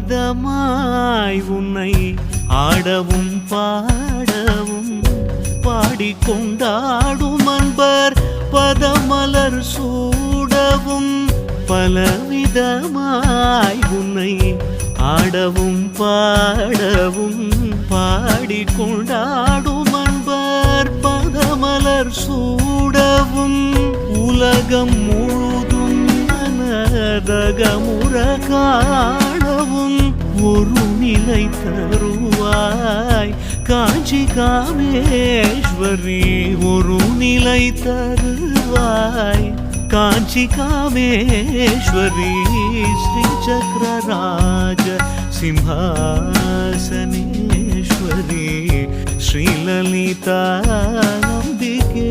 பலவிதமாய் உன்னை ஆடவும் பாடவும் பாடிக்கொண்டாடும் அன்பர் பதமலர் சூடவும் பலவிதமாய் உன்னை ஆடவும் பாடவும் பாடிக்கொண்டாடும் அன்பர் பதமலர் சூடவும் உலகம் முழுதும் மனதகமுற காணவும் ஒரு நிலை தருவாய் காஞ்சி காமேஸ்வரி ஒரு நிலை தருவாய் காஞ்சி காமேஸ்வரி ஸ்ரீ சக்கரராஜ சிம்ஹாசனேஸ்வரி ஸ்ரீ லலிதா அம்பிகே